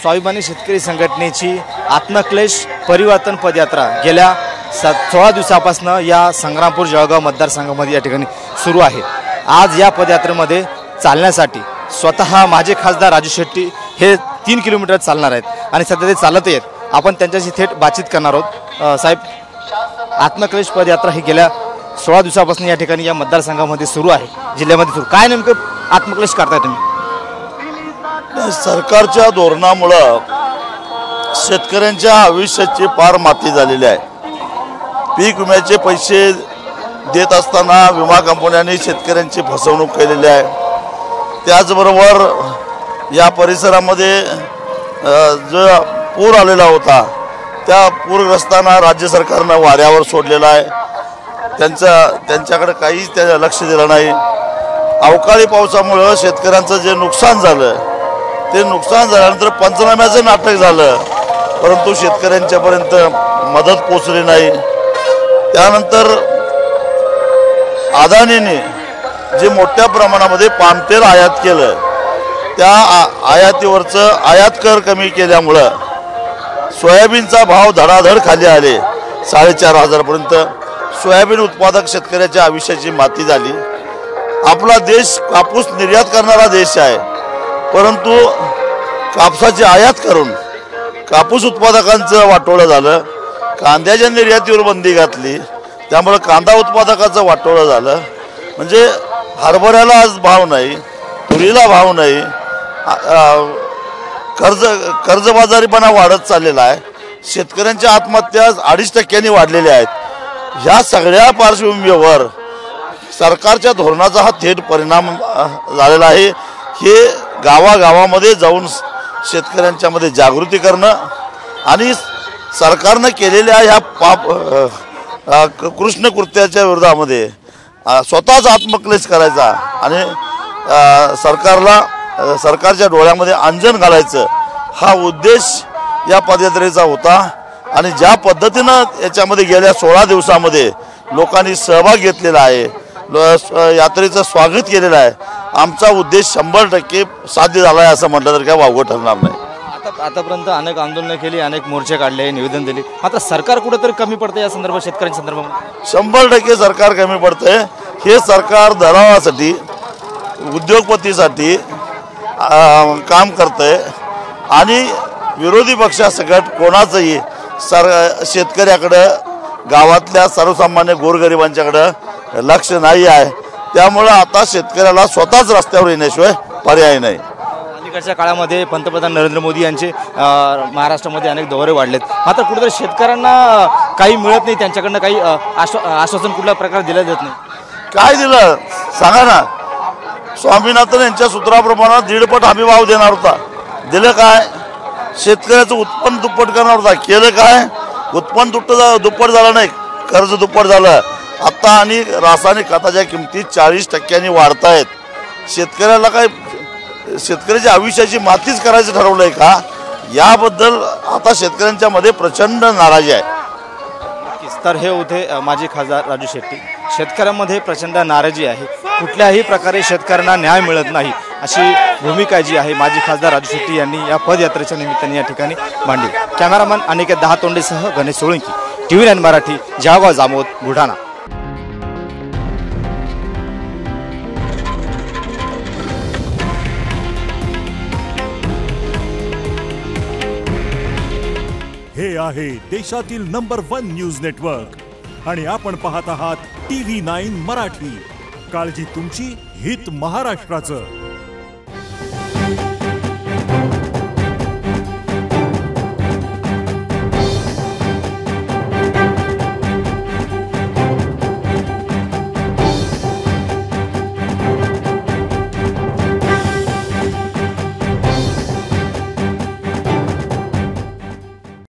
स्वाभिमानी शेतकरी संघटनेची आत्मक्लेश परिवर्तन पदयात्रा गेल्या 16 दिवसापासून या संग्रामपूर जळगाव मतदारसंघामध्ये या ठिकाणी सुरू आहे। आज या पदयात्रेमध्ये चालण्यासाठी स्वतः माजी खासदार राजू शेट्टी हे 3 किलोमीटर चालणार आहेत आणि सध्या ते चालत आहेत। आपण त्यांच्याशी थेट बातचीत करणार आहोत। साहेब, आत्मक्लेश पदयात्रा ही गेल्या 16 दिवसापासून या ठिकाणी या मतदारसंघामध्ये सुरू आहे, जिल्ह्यामध्ये सुरू, काय नेमकं आत्मक्लेश करताय तुम्ही? सरकारच्या धोरणामुळे शेतकऱ्यांच्या आयुष्याची पार माती झालेली आहे। पीक विम्याचे पैसे देत असताना विमा कंपन्यांनी शेतकऱ्यांची फसवणूक केलेली आहे। त्याचबरोबर या परिसरामध्ये जो पूर आलेला होता त्या पूरग्रस्तांना राज्य सरकारनं वाऱ्यावर सोडलेला आहे। त्यांच्याकडे काहीच लक्ष दिलं नाही। अवकाळी पावसामुळे शेतकऱ्यांचं जे नुकसान झालं ते नुकसान झाल्यानंतर पंचनाम्याचं नाटक झालं, परंतु शेतकऱ्यांच्यापर्यंत मदत पोचली नाही। त्यानंतर अदानीने जे मोठ्या प्रमाणामध्ये पामतेल आयात केलं त्या आयातीवरचं आयात कर कमी केल्यामुळं सोयाबीनचा भाव धडाधड खाली आले 4,500 पर्यंत। सोयाबीन उत्पादक शेतकऱ्याच्या आयुष्याची माती झाली। आपला देश कापूस निर्यात करणारा देश आहे, परंतु कापसाची आयात करून कापूस उत्पादकांचं वाटोळं झालं। कांद्याच्या निर्यातीवर बंदी घातली, त्यामुळे कांदा उत्पादकाचं वाटोळं झालं। म्हणजे हरभऱ्याला आज भाव नाही, तुरीला भाव नाही, कर्जबाजारीपणा वाढत चाललेला आहे। शेतकऱ्यांच्या आत्महत्या 2.5% वाढलेल्या आहेत। ह्या सगळ्या पार्श्वभूमीवर सरकारच्या धोरणाचा हा थेट परिणाम झालेला आहे। हे गावागावामध्ये जाऊन शेतकऱ्यांच्यामध्ये जागृती करणं आणि सरकारनं केलेल्या ह्या कृष्ण कृत्याच्या विरोधामध्ये स्वतःच आत्मक्लेश करायचा आणि सरकारच्या डोळ्यामध्ये अंजन घालायचं हा उद्देश या पदयात्रेचा होता। आणि ज्या पद्धतीनं याच्यामध्ये गेल्या 16 दिवसामध्ये लोकांनी सहभाग घेतलेला आहे, यात्रेचं स्वागत केलेलं आहे, आमचा उद्देश 100% साध्य झाला आहे असं म्हटलं तर काय वावगं ठरणार नाही। आतापर्यंत अनेक आंदोलनं केली, अनेक मोर्चे काढले, निवेदन दिले, मात्र सरकार कुठेतरी कमी पडते या संदर्भात, शेतकऱ्यांच्या संदर्भात 100% सरकार कमी पडतंय। हे सरकार दलालासाठी उद्योगपतीसाठी काम करतंय आणि विरोधी पक्षासकट कोणाचंही शेतकऱ्याकडं गावातल्या सर्वसामान्य गोरगरिबांच्याकडं लक्ष नाही आहे। त्यामुळं आता शेतकऱ्याला स्वतःच रस्त्यावर येण्याशिवाय पर्याय नाही। अलीकडच्या काळामध्ये पंतप्रधान नरेंद्र मोदी यांचे महाराष्ट्रामध्ये अनेक दौरे वाढलेत, मात्र कुठेतरी शेतकऱ्यांना काही मिळत नाही, त्यांच्याकडनं काही आश्वासन कुठल्या प्रकारे दिलं जात नाही। काय दिलं सांगा ना? स्वामीनाथन यांच्या सूत्राप्रमाणे 1.5 पट हमी भाव देणार होता, दिलं काय? शेतकऱ्याचं उत्पन्न दुप्पट करणार होता, केलं काय? उत्पन्न दुप्पट झालं नाही, कर्ज दुप्पट झालं। आता आणि रासायनिक खताच्या किमती 40% वाढत आहेत। शेतकऱ्याला काय शेतकऱ्याच्या आयुष्याची मातीच करायचं ठरवलंय का? याबद्दल आता शेतकऱ्यांच्या मध्ये प्रचंड नाराजी आहे। तर हे होते माजी खासदार राजू शेट्टी। शेतकऱ्यांमध्ये प्रचंड नाराजी आहे, कुठल्याही प्रकारे शेतकऱ्यांना न्याय मिळत नाही अशी भूमिका जी आहे माजी खासदार राजू शेट्टी यांनी या पदयात्रेच्या निमित्ताने या ठिकाणी मांडली। कॅमेरामन अनिकेत दहातोंडेसह गणेश सोळंकी, TV9 मराठी, जळगाव जामोद, बुलढाणा। हे आहे देशातील नंबर 1 न्यूज नेटवर्क आणि आपण पाहत आहात TV9 मराठी। काळजी तुमची, हित महाराष्ट्राचं।